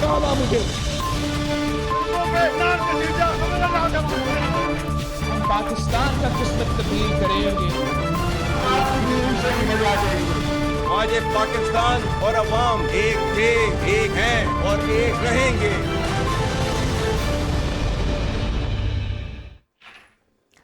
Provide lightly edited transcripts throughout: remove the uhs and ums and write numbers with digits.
निकाला मुझे। हम पाकिस्तान का किस्मत तब्दील करेंगे। आज एक पाकिस्तान और अवाम एक थे, एक हैं और एक रहेंगे।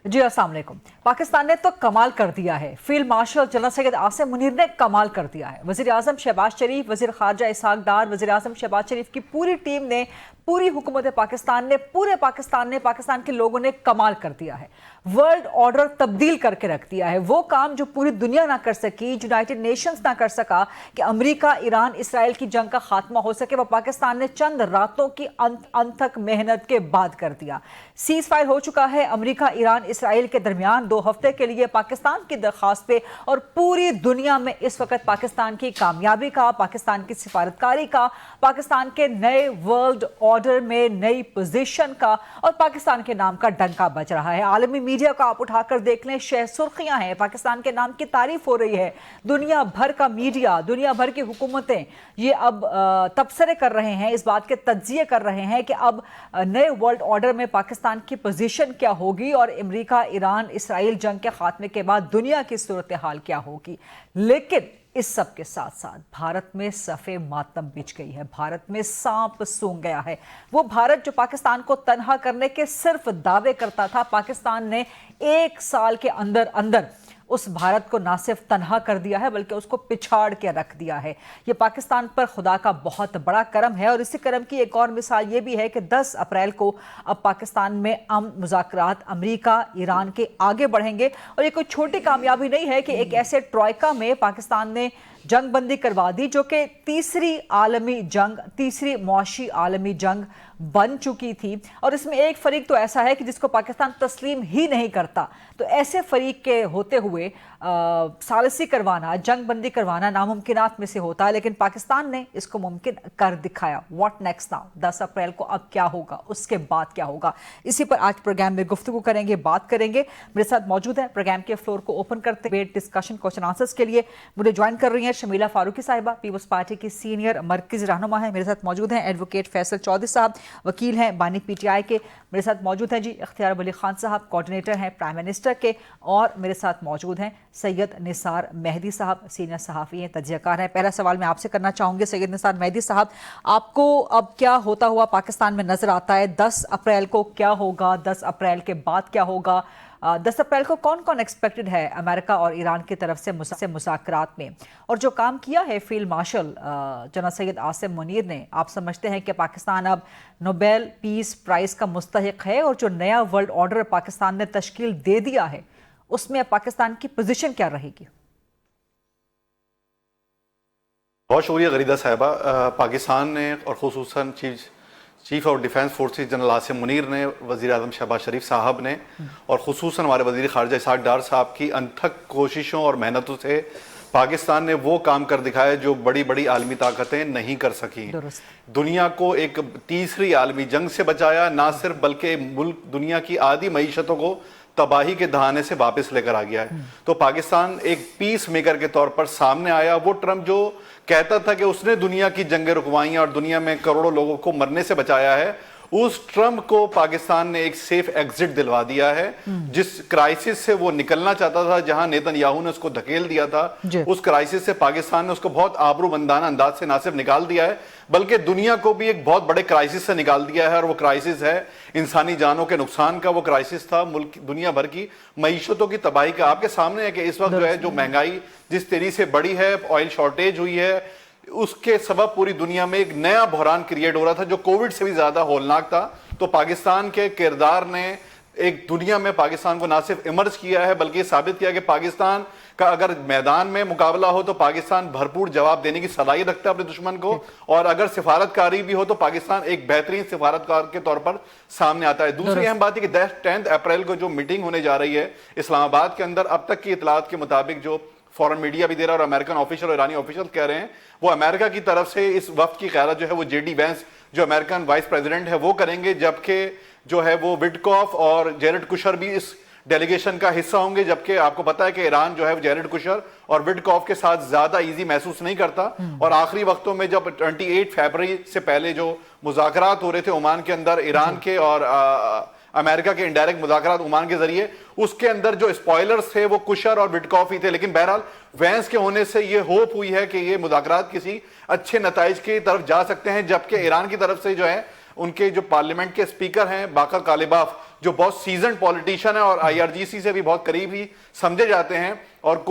जी अस्सलाम वालेकुम। पाकिस्तान ने तो कमाल कर दिया है। Field marshal general Syed Asim Munir ने कमाल कर दिया है। वज़ीर आज़म शहबाज शरीफ, वज़ीर ख़ारजा इसहाक डार, वज़ीर आज़म शहबाज शरीफ की पूरी टीम ने, पूरी हुकूमत पाकिस्तान ने, पूरे पाकिस्तान ने, पाकिस्तान के लोगों ने कमाल कर दिया है। वर्ल्ड ऑर्डर तब्दील करके रख दिया है। वो काम जो पूरी दुनिया ना कर सकी, यूनाइटेड नेशंस ना कर सका कि अमेरिका ईरान इसराइल की जंग का खात्मा हो सके, वो पाकिस्तान ने चंद रातों की अनथक मेहनत के बाद कर दिया। सीज फायर हो चुका है अमेरिका ईरान इसराइल के दरमियान 2 हफ्ते के लिए पाकिस्तान की दरख्वास्त पे, और पूरी दुनिया में इस वक्त पाकिस्तान की कामयाबी का, पाकिस्तान की सिफारतकारी का, पाकिस्तान के नए वर्ल्ड ऑर्डर में नई पोजीशन का और पाकिस्तान के नाम का डंका बज रहा है। आलमी मीडिया को आप उठाकर देख लें, शह सुर्खियां हैं, पाकिस्तान के नाम की तारीफ हो रही है। दुनिया भर का मीडिया, दुनिया भर की हुकूमतें ये अब तबसरे कर रहे हैं, इस बात के तज्जिए कर रहे हैं कि अब नए वर्ल्ड ऑर्डर में पाकिस्तान की पोजीशन क्या होगी और अमेरिका ईरान इसराइल जंग के खात्मे के बाद दुनिया की सूरत हाल क्या होगी। लेकिन इस सब के साथ साथ भारत में सफ़े मातम बिछ गई है, भारत में सांप सूंघ गया है। वो भारत जो पाकिस्तान को तनहा करने के सिर्फ दावे करता था, पाकिस्तान ने 1 साल के अंदर अंदर उस भारत को ना सिर्फ तनहा कर दिया है बल्कि उसको पिछाड़ के रख दिया है। ये पाकिस्तान पर खुदा का बहुत बड़ा करम है। और इसी करम की एक और मिसाल ये भी है कि 10 अप्रैल को अब पाकिस्तान में अमन मुज़ाकरात अमेरिका ईरान के आगे बढ़ेंगे। और ये कोई छोटी कामयाबी नहीं है कि एक ऐसे ट्रॉयका में पाकिस्तान ने जंग बंदी करवा दी जो कि तीसरी आलमी जंग, तीसरी मुआशी आलमी जंग बन चुकी थी। और इसमें एक फरीक तो ऐसा है कि जिसको पाकिस्तान तस्लीम ही नहीं करता। तो ऐसे फरीक के होते हुए सालिसी करवाना, जंग बंदी करवाना नामुमकिनात में से होता है, लेकिन पाकिस्तान ने इसको मुमकिन कर दिखाया। What next now? 10 अप्रैल को अब क्या होगा, उसके बाद क्या होगा, इसी पर आज प्रोग्राम में गुफ्तगू करेंगे, बात करेंगे। मेरे साथ मौजूद है प्रोग्राम के फ्लोर को ओपन करते हुए डिस्कशन क्वेश्चन आंसर्स के लिए मुझे ज्वाइन कर रही हैं शमीला फारूकी साहिबा, पीपल्स पार्टी की सीनियर मरकज़ी रहनुमा है। मेरे साथ मौजूद हैं एडवोकेट फैसल चौधरी साहब, वकील हैं बानी PTI के। मेरे साथ मौजूद हैं जी इख्तियार वली खान साहब, कोऑर्डिनेटर हैं प्राइम मिनिस्टर के। और मेरे साथ मौजूद हैं सैयद निसार मेहदी साहब, सीनियर सहाफ़ी हैं, तज्ज़ियाकार हैं। पहला सवाल मैं आपसे करना चाहूँगी सैयद निसार मेहदी साहब, आपको अब क्या होता हुआ पाकिस्तान में नज़र आता है? 10 अप्रैल को क्या होगा, 10 अप्रैल के बाद क्या होगा? 10 अप्रैल को कौन कौन एक्सपेक्टेड है अमेरिका और ईरान की तरफ से मुज़ाकरात में? और जो काम किया है field marshal general Syed Asim Munir ने, आप समझते हैं कि पाकिस्तान अब नोबेल पीस प्राइज़ का मुस्तहिक है? और जो नया वर्ल्ड ऑर्डर पाकिस्तान ने तश्कील दे दिया है उसमें पाकिस्तान की पोजीशन क्या रहेगी? बहुत शुक्रिया गरीदा साहिबा। पाकिस्तान ने और खुसूसन chief of defence forces general Asim Munir ने, वज़ीर आज़म शहबाज शरीफ साहब ने और खुसूसन हमारे वज़ीर ख़ारजा इसहाक डार साहब की अनथक कोशिशों और मेहनतों से पाकिस्तान ने वो काम कर दिखाया जो बड़ी बड़ी आलमी ताकतें नहीं कर सकी। दुनिया को एक तीसरी आलमी जंग से बचाया, ना सिर्फ बल्कि मुल्क दुनिया की आधी मईशतों को तबाही के दहाने से वापस लेकर आ गया है। तो पाकिस्तान एक पीस मेकर के तौर पर सामने आया। वो ट्रम्प जो कहता था कि उसने दुनिया की जंगें रुकवाई और दुनिया में करोड़ों लोगों को मरने से बचाया है, उस ट्रम्प को पाकिस्तान ने एक सेफ एग्जिट दिलवा दिया है। जिस क्राइसिस से वो निकलना चाहता था, जहां नेतन्याहू ने उसको धकेल दिया था, उस क्राइसिस से पाकिस्तान ने उसको बहुत आबरूमंदाना अंदाज से ना सिर्फ निकाल दिया है बल्कि दुनिया को भी एक बहुत बड़े क्राइसिस से निकाल दिया है। और वो क्राइसिस है इंसानी जानों के नुकसान का। वो क्राइसिस था मुल्क दुनिया भर की मईशतों की तबाही का। आपके सामने है कि इस वक्त जो है, जो महंगाई जिस तेजी से बढ़ी है, ऑयल शॉर्टेज हुई है, उसके सबब पूरी दुनिया में एक नया बहरान क्रिएट हो रहा था जो कोविड से भी ज्यादा होलनाक था। तो पाकिस्तान के किरदार ने एक दुनिया में पाकिस्तान को ना सिर्फ इमर्ज किया है बल्कि साबित किया कि पाकिस्तान का अगर मैदान में मुकाबला हो तो पाकिस्तान भरपूर जवाब देने की सलाहियत रखता है अपने दुश्मन को, और अगर सिफारतकारी भी हो तो पाकिस्तान एक बेहतरीन सिफारतकार के तौर पर सामने आता है। दूसरी अहम बात है कि 10 अप्रैल को जो मीटिंग होने जा रही है इस्लामाबाद के अंदर, अब तक की इतलात के मुताबिक जो फॉरेन मीडिया भी दे रहा है और अमेरिकन ऑफिशियल और ईरानी ऑफिशियल कह रहे हैं, वो अमेरिका की तरफ से इस वफ्द की क़यादत जो है वो JD वैंस जो अमेरिकन वाइस प्रेसिडेंट है वो करेंगे, जबकि जो है वो विटकॉफ और जेरेड कुशर भी इस डेलीगेशन का हिस्सा होंगे, जबकि आपको पता है कि ईरान जो है वो जेरेड कुशर और विटकॉफ के साथ ज्यादा इजी महसूस नहीं करता। और आखिरी वक्तों में जब 28 फरवरी से पहले जो मुज़ाकरात हो रहे थे ओमान के अंदर, ईरान के और अमेरिका के इनडायरेक्ट मुज़ाकरात ओमान के जरिए, उसके अंदर जो स्पॉयलर्स थे वो कुशर और विटकॉफ ही थे। लेकिन बहरहाल वेंस के होने से ये होप हुई है कि ये मुज़ाकरात किसी अच्छे नताइज की तरफ जा सकते हैं, जबकि ईरान की तरफ से जो है उनके जो पार्लियामेंट के स्पीकर हैं बाकर कालिबाफ, जो बहुत सीजन पॉलिटिशियन है और IRGC से भी बहुत करीब ही समझे जाते हैं, और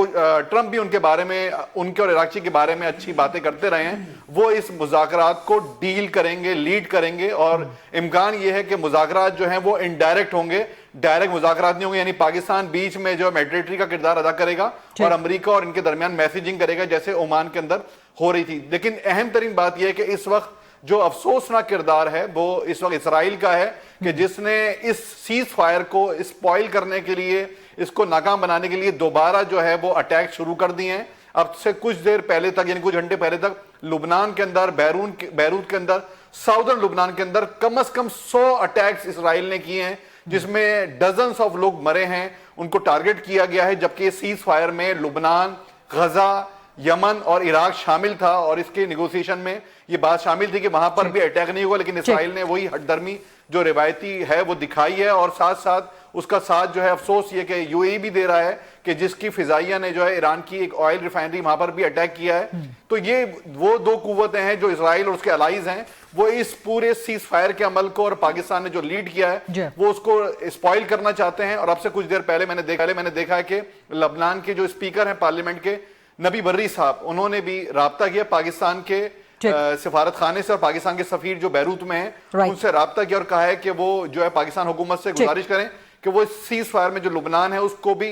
ट्रंप भी उनके बारे में, उनके और इराक़ची के बारे में अच्छी बातें करते रहे हैं, वो इस मुज़ाकरात को डील करेंगे, लीड करेंगे। और इम्कान ये है कि मुज़ाकरात जो हैं वो इनडायरेक्ट होंगे, डायरेक्ट मुज़ाकरात नहीं होंगे, यानी पाकिस्तान बीच में जो मेडिएटरी का किरदार अदा करेगा और अमेरिका और इनके दरमियान मैसेजिंग करेगा, जैसे ओमान के अंदर हो रही थी। लेकिन अहम तरीन बात यह है कि इस वक्त जो अफसोसनाक किरदार है वो इस वक्त इसराइल का है, कि जिसने इस सीज फायर को स्पॉइल करने के लिए, इसको नाकाम बनाने के लिए दोबारा जो है वो अटैक शुरू कर दिए हैं। अब से कुछ देर पहले तक, यानी कुछ घंटे पहले तक, लुबनान के अंदर, बैरूत के अंदर, साउदर्न लुबनान के अंदर कम से कम 100 अटैक्स इसराइल ने किए हैं, जिसमें डजन्स ऑफ लोग मरे हैं, उनको टारगेट किया गया है। जबकि सीज फायर में लुबनान, गजा, यमन और इराक शामिल था, और इसके नेगोशिएशन में ये बात शामिल थी कि वहां पर भी अटैक नहीं होगा, लेकिन इसराइल ने वही हटदर्मी जो रिवायती है वो दिखाई है। और साथ साथ उसका साथ जो है अफसोस ये कि UAE भी दे रहा है कि जिसकी फिजाइया ने जो है ईरान की एक ऑयल रिफाइनरी वहां पर भी अटैक किया है। तो ये वो दो कुव्वतें हैं जो इसराइल और उसके अलाइज हैं, वो इस पूरे सीज फायर के अमल को, और पाकिस्तान ने जो लीड किया है वो उसको स्पॉइल करना चाहते हैं। और अब से कुछ देर पहले मैंने देखा है कि लबनान के जो स्पीकर हैं पार्लियामेंट के, नबी बर्री साहब, उन्होंने भी राब्ता किया पाकिस्तान के सिफारत खाने से, और पाकिस्तान के सफीर जो बैरूत में हैं उनसे राब्ता किया और कहा है कि वो जो है पाकिस्तान हुकूमत से गुजारिश करें कि वो इस सीज फायर में जो लुबनान है उसको भी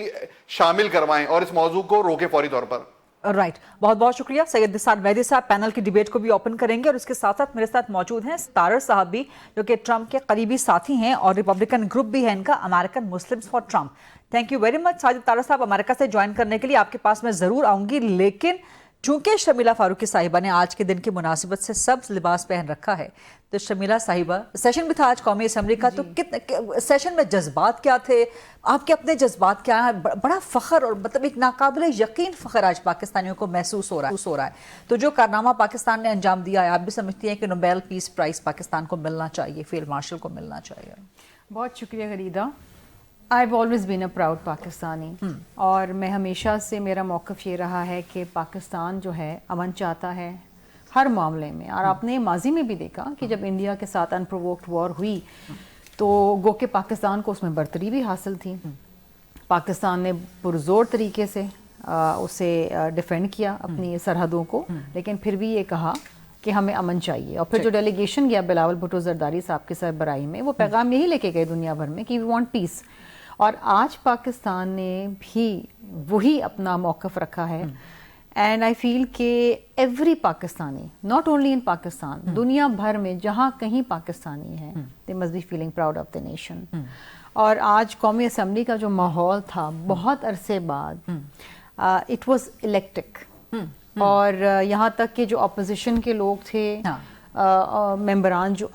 शामिल करवाएं और इस मौजू को रोके फौरी तौर पर। राइट, बहुत बहुत शुक्रिया सैयद निसार मेहदी साहब। पैनल की डिबेट को भी ओपन करेंगे, और इसके साथ साथ मेरे साथ मौजूद हैं तारर साहब भी, जो कि ट्रंप के करीबी साथी हैं और रिपब्लिकन ग्रुप भी है इनका, American Muslims for Trump. Thank you very much Sajid Tarar साहब, अमेरिका से ज्वाइन करने के लिए। आपके पास मैं जरूर आऊंगी, लेकिन चूंकि शर्मिला फारूकी साहिबा ने आज के दिन की मुनासिबत से सब्ज लिबास पहन रखा है, तो शर्मिला साहिबा, सेशन भी था आज कौमी असम्बली का, तो कितने सेशन में जज्बात क्या थे, आपके अपने जज्बात क्या हैं? बड़ा फख्र और मतलब एक नाकाबिले यकीन फख्र आज पाकिस्तानियों को महसूस हो रहा है। तो जो कारनामा पाकिस्तान ने अंजाम दिया है, आप भी समझती हैं कि नोबेल पीस प्राइज पाकिस्तान को मिलना चाहिए, फील्ड मार्शल को मिलना चाहिए? बहुत शुक्रिया गरीदा। I've always been a proud Pakistani, और मैं हमेशा से, मेरा मौक़िफ़ ये रहा है कि पाकिस्तान जो है अमन चाहता है हर मामले में। और आपने माजी में भी देखा कि जब इंडिया के साथ अनप्रोवोक्ड वॉर हुई तो गो के पाकिस्तान को उसमें बरतरी भी हासिल थी। पाकिस्तान ने पुरजोर तरीके से उसे डिफेंड किया अपनी सरहदों को, लेकिन फिर भी ये कहा कि हमें अमन चाहिए। और फिर जो डेलीगेशन गया बिलावल भुट्टो जरदारी साहब की सरबराही में, वो पैगाम यही लेके गए दुनिया भर में कि वी वांट पीस। और आज पाकिस्तान ने भी वही अपना मौक़िफ़ रखा है। एंड आई फील कि every Pakistani, not only in Pakistan, दुनिया भर में जहाँ कहीं पाकिस्तानी है, they must be feeling proud of the nation. और आज कौमी असम्बली का जो माहौल था बहुत अरसे बाद, इट वाज इलेक्ट्रिक। और यहाँ तक कि जो अपोजिशन के लोग थे, मेंबरान जो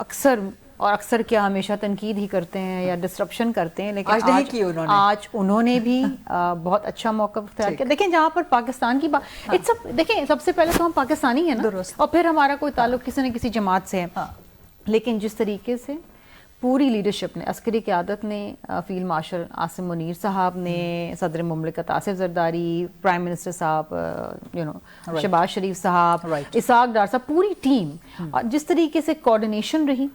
अक्सर क्या हमेशा तनकीद ही करते हैं या डिस्ट्रप्शन करते हैं, लेकिन आज उन्होंने भी बहुत अच्छा मौका इख्तियार किया। देखें, जहाँ पर पाकिस्तान की बात, देखें सबसे पहले तो हम पाकिस्तानी हैं ना, और फिर हमारा कोई ताल्लुक किसी न किसी जमात से है। लेकिन जिस तरीके से पूरी लीडरशिप ने, अस्करी क़यादत ने, फील्ड मार्शल आसिम मुनीर साहब ने, सदर मुमलिकत आसिफ जरदारी, प्राइम मिनिस्टर साहब, शहबाज शरीफ साहब, इसाक डार साहब, पूरी टीम, और जिस तरीके से कोऑर्डिनेशन रही,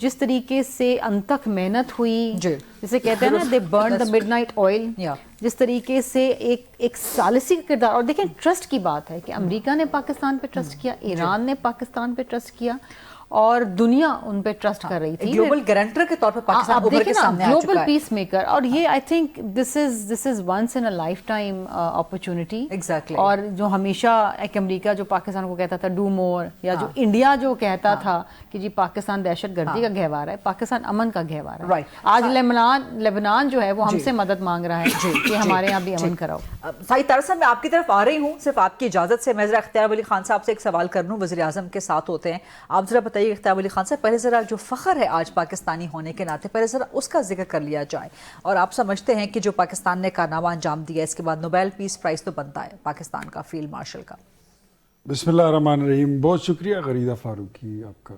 जिस तरीके से अनथक मेहनत हुई, जिसे कहते हैं ना, दे बर्न द मिडनाइट ऑयल, जिस तरीके से एक सालिसी का किरदार। और देखें, ट्रस्ट की बात है कि अमेरिका ने पाकिस्तान पे ट्रस्ट किया, ईरान ने पाकिस्तान पे ट्रस्ट किया, और दुनिया उन पे ट्रस्ट कर रही थी। ग्लोबल गारंटर के तौर पे पाकिस्तान उभर के सामने आ चुका है, ग्लोबल पीस मेकर। और ये I think this is once in a lifetime opportunity. Exactly. और जो हमेशा एक अमेरिका जो पाकिस्तान को कहता था डू मोर, या जो इंडिया जो कहता था कि जी पाकिस्तान दहशतगर्दी का गहवार है, पाकिस्तान अमन का गहवार है। आज लेबनान जो है वो हमसे मदद मांग रहा है कि हमारे यहाँ भी अमन कराओ। साहिद तारर साहब, मैं आपकी तरफ आ रही हूँ, सिर्फ आपकी इजाजत से मैं जरा इख्तियार अली खान साहब से एक सवाल कर लूँ, वज़ीर आज़म के साथ होते हैं। आप जरा बताइए بتائیے اختیار علی خان صاحب، پہلے ذرا جو فخر ہے آج پاکستانی ہونے کے ناطے پہلے ذرا اس کا ذکر کر لیا جائے، اور آپ سمجھتے ہیں کہ جو پاکستان نے کارنامہ انجام دیا اس کے بعد نوبیل پیس پرائز تو بنتا ہے پاکستان کا، فیلڈ مارشل کا؟ بسم اللہ الرحمن الرحیم، بہت شکریہ غریدہ فاروقی آپ کا۔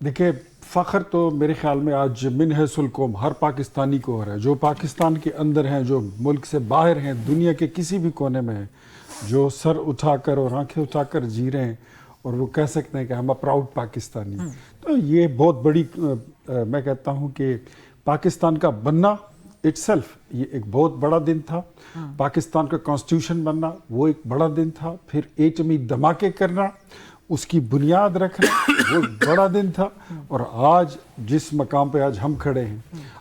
دیکھیں، فخر تو میرے خیال میں آج من حیث القوم ہر پاکستانی کو ہو رہا ہے، جو پاکستان کے اندر ہیں، جو ملک سے باہر ہیں، دنیا کے کسی بھی کونے میں ہیں، جو سر اٹھا کر اور آنکھیں اٹھا کر جی رہے ہیں اور وہ کہہ سکتے ہیں کہ ہم پراؤڈ پاکستانی۔ تو یہ بہت بڑی میں کہتا ہوں کہ پاکستان کا بننا اٹ سیلف یہ ایک بہت بڑا دن تھا، پاکستان کا کانسٹیٹیوشن بننا وہ ایک بڑا دن تھا، پھر ایٹمی دھماکے کرنا، اس کی بنیاد رکھنا وہ ایک بڑا دن تھا، اور آج جس مقام پہ آج ہم کھڑے ہیں،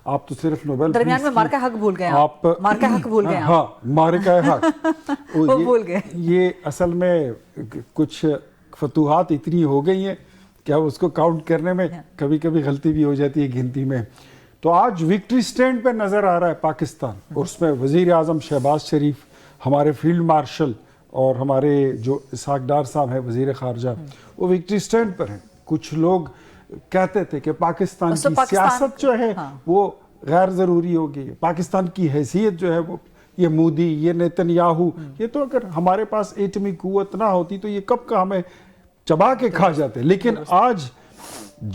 آپ تو صرف نوبیل درمیان میں مارکا حق بھول گئے آپ، مارکا حق بھول گئے ہاں مارکا حق وہ بھول گئے۔ یہ اصل میں کچھ فتوحات اتنی ہو گئی ہیں کہ اب اس کو کاؤنٹ کرنے میں کبھی کبھی غلطی بھی ہو جاتی ہے گنتی میں۔ تو آج وکٹری سٹینڈ پہ نظر آ رہا ہے پاکستان، اور اس میں وزیر اعظم شہباز شریف، ہمارے فیلڈ مارشل اور ہمارے جو اسحاق ڈار صاحب ہیں وزیر خارجہ، وہ وکٹری سٹینڈ پر ہیں۔ کچھ لوگ کہتے تھے کہ پاکستان کی سیاست جو ہے وہ غیر ضروری ہو گئی ہے، پاکستان کی حیثیت جو ہے وہ، یہ مودی، یہ نیتن یاہو، یہ تو اگر ہمارے پاس ایٹمی قوت نہ ہوتی تو یہ کب کا ہمیں چبا کے کھا جاتے۔ لیکن آج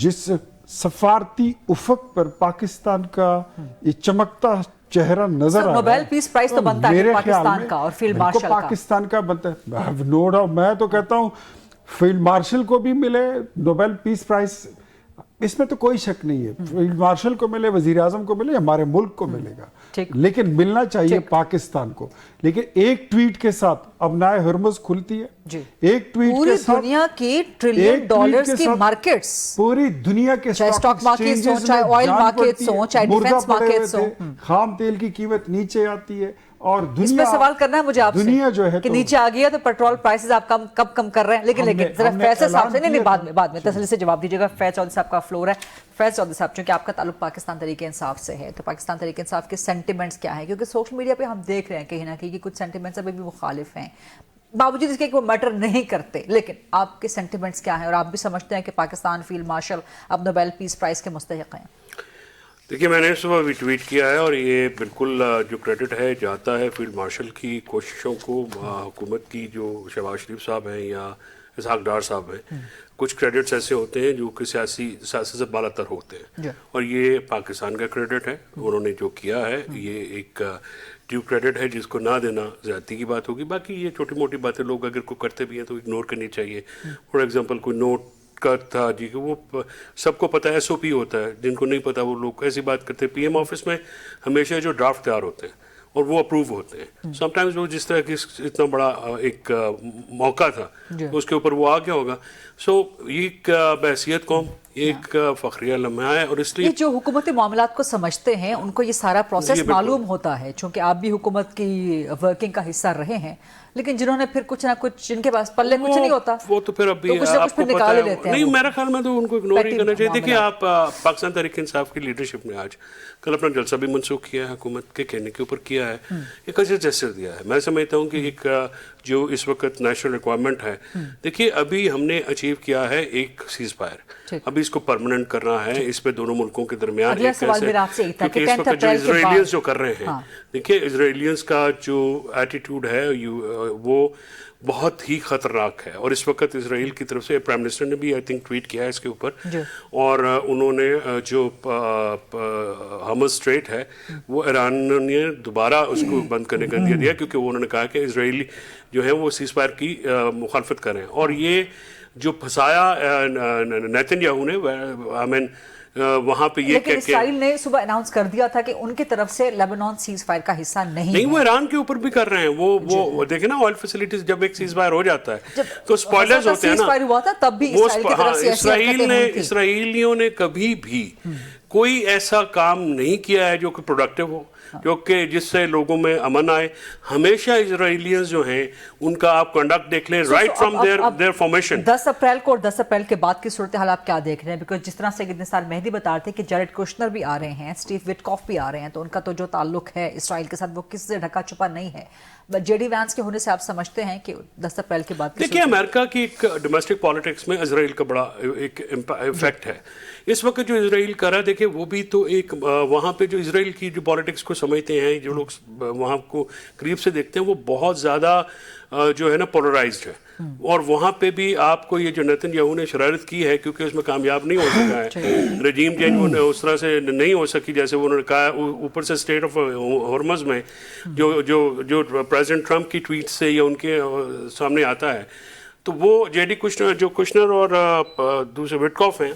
جس سفارتی افق پر پاکستان کا یہ چمکتا چہرہ نظر آ رہا ہے، نوبیل پیس پرائز تو بنتا ہے پاکستان کا اور فیلڈ مارشل کا، پاکستان کا بنتا ہے۔ نو ڈاؤٹ، میں تو کہتا ہوں فیلڈ مارشل کو بھی ملے نوبیل پیس پرائز، اس میں تو کوئی شک نہیں ہے، فیلڈ مارشل کو ملے، وزیر اعظم کو ملے، ہمارے ملک کو ملے گا، لیکن ملنا چاہیے پاکستان کو۔ لیکن ایک ٹویٹ کے ساتھ اب نئے ہرمز کھلتی ہے، ایک ٹویٹ کے ساتھ پوری دنیا کی ٹریلین ڈالرز کی مارکیٹس، پوری دنیا کے اسٹاک مارکیٹس ہوں، چاہے آئل مارکیٹس ہوں، چاہے ڈیفنس مارکیٹس ہوں، خام تیل کی قیمت نیچے آتی ہے، اور اس پہ سوال کرنا ہے مجھے آپ سے دنیا جو ہے کہ نیچے آ گیا تو پیٹرول پرائسز آپ کب کم کر رہے ہیں؟ لیکن ذرا فیض صاحب سے نہیں، بعد میں تسلی سے جواب دیجیے گا۔ فیض چودھری صاحب کا فلور ہے۔ فیض چودھری صاحب، چونکہ آپ کا تعلق پاکستان تحریک انصاف سے ہے، تو پاکستان تحریک انصاف کے سینٹیمنٹس کیا ہیں؟ کیونکہ سوشل میڈیا پہ ہم دیکھ رہے ہیں کہیں نہ کہیں کہ کچھ سینٹیمنٹس ابھی بھی مخالف ہیں، باوجود اس کے کہ وہ میٹر نہیں کرتے، لیکن آپ کے سینٹیمنٹس کیا ہیں اور آپ بھی سمجھتے ہیں کہ پاکستان فیلڈ مارشل اب نوبیل پیس پرائز کے مستحق ہیں؟ دیکھیے، میں نے صبح بھی ٹویٹ کیا ہے، اور یہ بالکل جو کریڈٹ ہے جاتا ہے فیلڈ مارشل کی کوششوں کو، حکومت کی، جو شہباز شریف صاحب ہیں یا اسحاق ڈار صاحب ہیں۔ کچھ کریڈٹس ایسے ہوتے ہیں جو کہ سیاست سے بالا تر ہوتے ہیں، اور یہ پاکستان کا کریڈٹ ہے، انہوں نے جو کیا ہے یہ ایک ڈیو کریڈٹ ہے جس کو نہ دینا زیادتی کی بات ہوگی۔ باقی یہ چھوٹی موٹی باتیں لوگ اگر کوئی کرتے بھی ہیں تو اگنور کرنی چاہیے۔ فار ایگزامپل کوئی نوٹ کا تھا جی، کہ وہ سب کو پتہ ہے ایس او پی ہوتا ہے، جن کو نہیں پتا وہ لوگ ایسی بات کرتے ہیں۔ پی ایم آفس میں ہمیشہ جو ڈرافٹ تیار ہوتے ہیں اور وہ اپروو ہوتے ہیں، سم ٹائمز وہ جس طرح کی اتنا بڑا ایک موقع تھا اس کے اوپر وہ آ گیا ہوگا۔ سو یہ ایک بحیثیت قوم ایک فخریہ لمحہ ہے، اور اس لیے جو حکومتی معاملات کو سمجھتے ہیں ان کو یہ سارا پروسیس معلوم ہوتا ہے، چونکہ آپ بھی حکومت کی ورکنگ کا حصہ رہے ہیں، لیکن جنہوں نے پھر کچھ نہ کچھ، جن کے پاس پلے کچھ نہیں ہوتا وہ تو پھر ابھی آپ کو پتہ ہے نہیں، میرا خیال میں تو ان کو اگنور ہی کرنا چاہیے۔ دیکھیے، آپ پاکستان تحریک انصاف کی لیڈرشپ نے آج کل اپنا جلسہ بھی منسوخ کیا ہے، حکومت کے کہنے کے اوپر کیا ہے، ایک اچھا جیسچر دیا ہے۔ میں سمجھتا ہوں کہ ایک جو اس وقت نیشنل ریکوائرمنٹ ہے، دیکھیے ابھی ہم نے اچیو کیا ہے ایک سیز فائر، ابھی اس کو پرماننٹ کرنا ہے، اس پہ دونوں ملکوں کے درمیان ایک ایسے، کیونکہ اس وقت جو اسرائیلینز جو کر رہے ہیں، دیکھیے اسرائیلینز کا جو ایٹیٹیوڈ ہے وہ بہت ہی خطرناک ہے، اور اس وقت اسرائیل کی طرف سے پرائم منسٹر نے بھی آئی تھنک ٹویٹ کیا ہے اس کے اوپر، اور انہوں نے جو ہرمز اسٹریٹ ہے وہ ایران نے دوبارہ اس کو بند کرنے کا دیا، کیونکہ وہ انہوں نے کہا کہ اسرائیلی جو ہے وہ سیز فائر کی مخالفت کر رہے ہیں، اور یہ جو پھنسایا نیتن یاہو نے، آئی مین وہاں پہ یہ لیکن اسرائیل نے صبح اناؤنس کر دیا تھا کہ ان کی طرف سے لیبنان سیز فائر کا حصہ نہیں، وہ ایران کے اوپر بھی کر رہے ہیں۔ وہ دیکھیں نا، آئل فیسلٹیز جب ایک سیز فائر ہو جاتا ہے تو اسپوائلرز ہوتے ہیں نا، اسرائیلیوں نے کبھی بھی کوئی ایسا کام نہیں کیا ہے جو کہ پروڈکٹیو ہو، जो कि जिससे लोगों में अमन आए। हमेशा इजराइलियंस जो हैं उनका आप कंडक्ट देख लें राइट फ्रॉम देयर फॉर्मेशन। 10 अप्रैल को और 10 अप्रैल के बाद की सूरत हाल आप क्या देख रहे हैं? बिकॉज जिस तरह से निसार मेहदी बता रहे थे कि जैरेड कुशनर भी आ रहे हैं, स्टीव विटकॉफ भी आ रहे हैं, तो उनका तो जो ताल्लुक है इसराइल के साथ वो किसी से ढका छुपा नहीं है। जेडी वैंस के होने से आप समझते हैं कि 10 अप्रैल के बाद देखिए अमेरिका की एक डोमेस्टिक पॉलिटिक्स में इजराइल का बड़ा एक इफेक्ट है इस वक्त जो इजराइल कर रहा है। देखिए वो भी तो एक वहाँ पे जो इजराइल की जो पॉलिटिक्स को समझते हैं, जो लोग वहाँ को करीब से देखते हैं, वो बहुत ज़्यादा जो है ना पोलराइज्ड है। और वहाँ पे भी आपको ये जो नेतन्याहू ने शरारत की है, क्योंकि उसमें कामयाब नहीं हो सका है, रजीम चेंज उस तरह से नहीं हो सकी जैसे उन्होंने कहा। ऊपर से स्टेट ऑफ हॉर्मज़ में जो प्रेसिडेंट ट्रंप की ट्वीट से या उनके सामने आता है, तो वो जेडी कुशनर जो कुशनर और दूसरे विटकॉफ हैं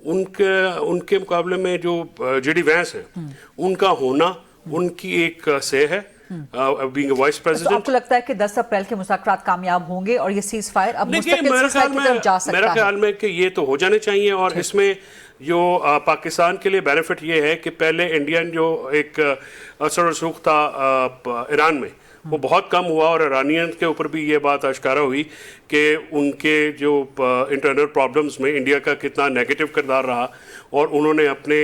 उनके मुकाबले में जो जेडी वैंस हैं उनका होना उनकी एक से है बीइंग वाइस प्रेसिडेंट। तो आपको लगता है कि 10 अप्रैल के मुज़ाकरात कामयाब होंगे और ये सीज फायर अब मुस्तकिल सीज़फायर की तरफ जा सकता है? मेरे ख्याल में कि ये तो हो जाने चाहिए। और इसमें जो पाकिस्तान के लिए बेनिफिट ये है कि पहले इंडियन जो एक असर रसूख था ईरान में वो बहुत कम हुआ, और ईरानियन के ऊपर भी ये बात आश्कारा हुई कि उनके जो इंटरनल प्रॉब्लम्स में इंडिया का कितना नेगेटिव किरदार रहा, और उन्होंने अपने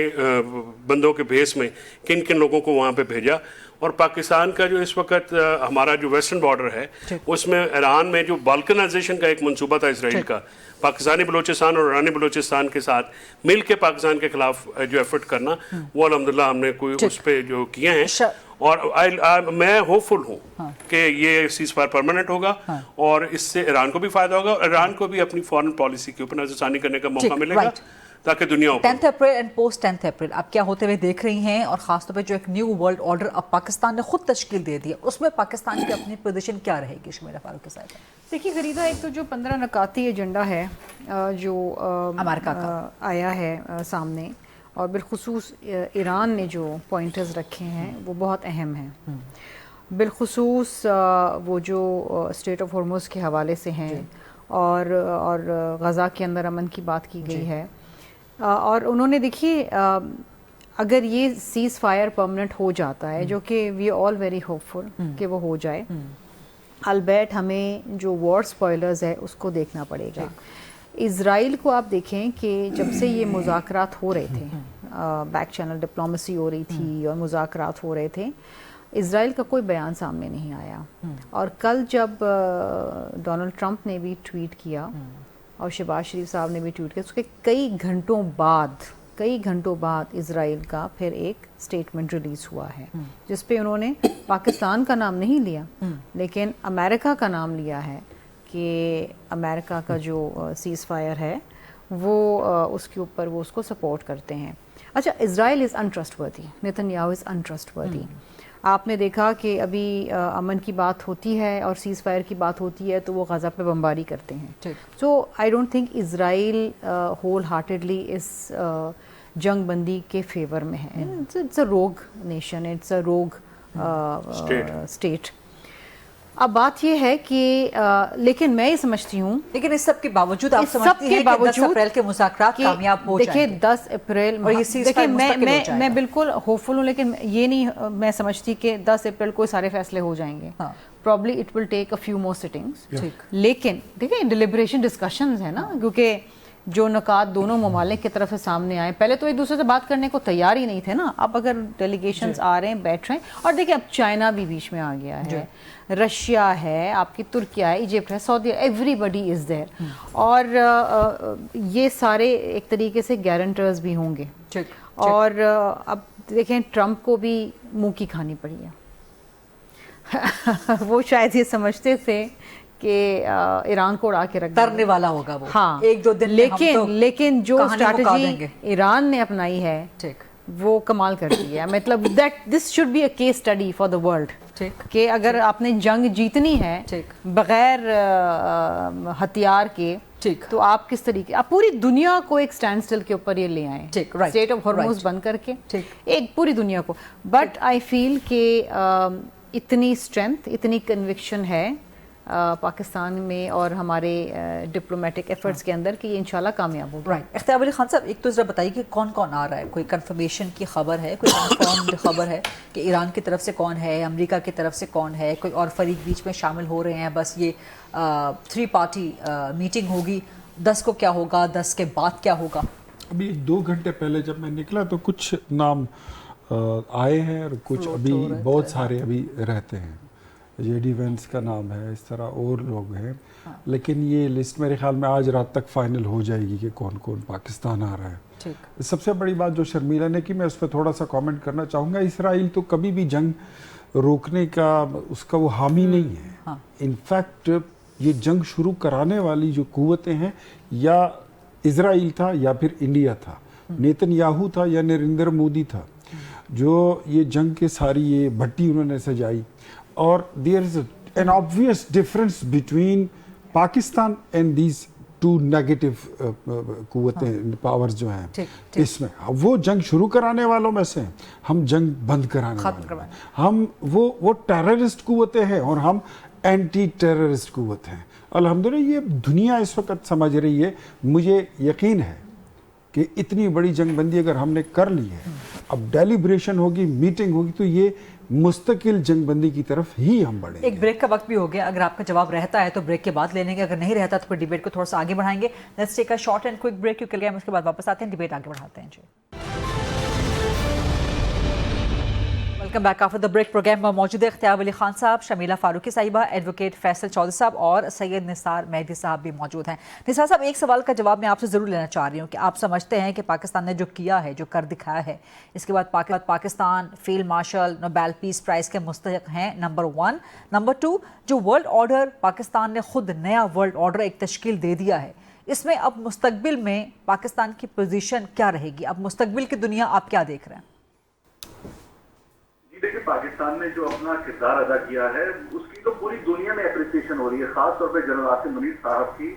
बंदों के भेस में किन किन लोगों को वहाँ पे भेजा। और पाकिस्तान का जो इस वक्त हमारा जो वेस्टर्न बॉर्डर है उसमें ईरान में जो बाल्कनाइजेशन का एक मंसूबा था इसराइल का, पाकिस्तानी बलूचिस्तान और ईरानी बलूचिस्तान के साथ मिल के पाकिस्तान के खिलाफ जो एफर्ट करना, वो अल्हम्दुलिल्लाह हमने कोई उस पर जो किए हैं। और मैं होपफुल हूँ कि ये सीज फायर परमानेंट होगा और इससे ईरान को भी फायदा होगा और ईरान को भी अपनी फॉरेन पॉलिसी के ऊपर नजरसानी करने का मौका मिलेगा ताकि दुनिया 10 अप्रैल एंड पोस्ट 10 अप्रैल आप क्या होते हुए देख रही हैं, और खासतौर पे जो एक न्यू वर्ल्ड ऑर्डर अब पाकिस्तान ने खुद तश्कील दे दी है, उसमें पाकिस्तान की अपनी पोजीशन क्या रहेगी? शमीरा फारूक के साथ देखिए गरीदा, एक तो जो 15 नकाती एजेंडा है जो अमेरिका का आया है सामने, और बिलखुसूस ईरान ने जो पॉइंटर्स रखे हैं वो बहुत अहम हैं। बिलखुसूस वो जो स्टेट ऑफ हॉर्मुज़ के हवाले से हैं और गज़ा के अंदर अमन की बात की गई है। और उन्होंने देखिए अगर ये सीज़ फायर परमानेंट हो जाता है, जो कि वी ऑल वेरी होपफुल कि वो हो जाए, अलबैट हमें जो वॉर स्पॉयलर्स है उसको देखना पड़ेगा। इज़राइल को आप देखें कि जब से ये मुज़ाकरात हो रहे थे, बैक चैनल डिप्लोमेसी हो रही थी और मुज़ाकरात हो रहे थे, इज़राइल का कोई बयान सामने नहीं आया। और कल जब डोनाल्ड ट्रंप ने भी ट्वीट किया और शहबाज शरीफ साहब ने भी ट्वीट किया, उसके कई घंटों बाद इज़राइल का फिर एक स्टेटमेंट रिलीज़ हुआ है जिस पे उन्होंने पाकिस्तान का नाम नहीं लिया लेकिन अमेरिका का नाम लिया है कि अमेरिका का जो सीज़ फायर है वो उसके ऊपर वो उसको सपोर्ट करते हैं। अच्छा, इज़राइल इज़ अनट्रस्टवर्दी, नेतन्याहू इज़ अनट्रस्टवर्दी। आपने देखा कि अभी अमन की बात होती है और सीज़ फायर की बात होती है तो वो गज़ा पे बमबारी करते हैं। So I don't think Israel wholeheartedly इस जंग बंदी के फेवर में है। इट्स अ रोग नेशन, इट्स अ रोग स्टेट। अब बात ये है कि लेकिन मैं ये समझती हूँ, लेकिन इस सब के बावजूद आप समझती हैं कि 10 अप्रैल के मुज़ाकरात कामयाब हो जाएंगे? देखिए 10 अप्रैल और ये देखिए मैं बिल्कुल होपफुल हूँ, लेकिन ये नहीं मैं समझती कि 10 अप्रैल को सारे फैसले हो जाएंगे। Probably it will take a few more sittings. लेकिन देखिए डिलिब्रेशन डिस्कशंस है ना, क्योंकि जो नकात दोनों ममालिक की तरफ से सामने आए, पहले तो एक दूसरे से बात करने को तैयार ही नहीं थे ना। अब अगर डेलीगेशंस आ रहे हैं, बैठ रहे हैं, और देखिए अब चाइना भी बीच में आ गया है, रशिया है, आपकी तुर्किया है, इजिप्ट है, सऊदी, एवरीबडी इज़ देयर। और ये सारे एक तरीके से गारंटर्स भी होंगे। और अब देखें ट्रंप को भी मुंह की खानी पड़ी है। वो शायद ये समझते थे कि ईरान को उड़ा के रख तरने वाला होगा वो। हाँ, एक दो दिन लेकिन जो स्ट्रैटेजी ईरान ने अपनाई है वो कमाल कर दी है। मतलब that this should be a case study for the world कि अगर आपने जंग जीतनी है बगैर हथियार के, तो आप किस तरीके, आप पूरी दुनिया को एक स्टैंड स्टिल के ऊपर ये ले आए, स्टेट ऑफ हॉर्मुज़ बंद करके एक पूरी दुनिया को। बट आई फील कि इतनी स्ट्रेंथ, इतनी कन्विक्शन है پاکستان میں اور ہمارے ڈپلومیٹک ایفرٹس کے اندر کہ یہ انشاءاللہ کامیاب ہوگا. رائٹ. اختیار علی خان صاحب، ایک تو ذرا بتائیے کہ کون کون آ رہا ہے؟ کوئی کنفرمیشن کی خبر ہے، کوئی کنفرمڈ خبر ہے کہ ایران کی طرف سے کون ہے، امریکہ کی طرف سے کون ہے، کوئی اور فریق بیچ میں شامل ہو رہے ہیں؟ بس یہ 3 پارٹی میٹنگ ہوگی، 10 کو کیا ہوگا، 10 کے بعد کیا ہوگا؟ ابھی 2 گھنٹے پہلے جب میں نکلا تو کچھ نام آئے ہیں اور کچھ ابھی بہت سارے ابھی رہتے ہیں. جے ڈی وینس کا نام ہے، اس طرح اور لوگ ہیں، لیکن یہ لسٹ میرے خیال میں آج رات تک فائنل ہو جائے گی کہ کون کون پاکستان آ رہا ہے. سب سے بڑی بات جو شرمیلا نے کی، میں اس پہ تھوڑا سا کامنٹ کرنا چاہوں گا. اسرائیل تو کبھی بھی جنگ روکنے کا اس کا وہ حامی نہیں ہے. انفیکٹ یہ جنگ شروع کرانے والی جو قوتیں ہیں، یا اسرائیل تھا یا پھر انڈیا تھا، نیتن یاہو تھا یا نریندر مودی تھا، جو یہ جنگ کے ساری یہ بھٹی انہوں نے سجائی. اور there is an obvious difference between Pakistan and these 2 negative قوتیں پاورز جو ہیں اس میں. وہ جنگ شروع کرانے والوں میں سے ہیں، ہم جنگ بند کرانے والے ہیں. ہم وہ ٹیررسٹ قوتیں ہیں اور ہم اینٹی ٹیررسٹ قوت ہیں. الحمدللہ یہ دنیا اس وقت سمجھ رہی ہے. مجھے یقین ہے کہ اتنی بڑی جنگ بندی اگر ہم نے کر لی ہے، اب ڈیلیبریشن ہوگی، میٹنگ ہوگی، تو یہ مستقل جنگ بندی کی طرف ہی ہم بڑھیں گے. ایک بریک کا وقت بھی ہو گیا. اگر آپ کا جواب رہتا ہے تو بریک کے بعد لے لیں گے، اگر نہیں رہتا تو پھر ڈیبیٹ کو تھوڑا سا آگے بڑھائیں گے. Let's take a short and quick break کیونکہ ہم اس کے بعد واپس آتے ہیں، ڈیبیٹ آگے بڑھاتے ہیں. جی welcome back after the break. Programme میں موجود ہے اختیار علی خان صاحب، شمیلہ فاروقی صاحبہ، ایڈوکیٹ فیصل چودھری صاحب اور سید نثار مہدی صاحب بھی موجود ہیں. نثار صاحب، ایک سوال کا جواب میں آپ سے ضرور لینا چاہ رہی ہوں کہ آپ سمجھتے ہیں کہ پاکستان نے جو کیا ہے، جو کر دکھایا ہے، اس کے بعد پاکستان فیلڈ مارشل نوبیل پیس پرائز کے مستحق ہیں؟ نمبر 1. نمبر 2، جو ورلڈ آرڈر پاکستان نے خود نیا ورلڈ آرڈر ایک تشکیل دے دیا ہے، اس میں اب مستقبل میں پاکستان کی پوزیشن کیا رہے گی؟ اب مستقبل کی دنیا آپ کیا دیکھ رہے ہیں؟ دیکھیں، پاکستان نے جو اپنا کردار ادا کیا ہے اس کی تو پوری دنیا میں اپریسیشن ہو رہی ہے، خاص طور پہ جنرل عاصم منیر صاحب کی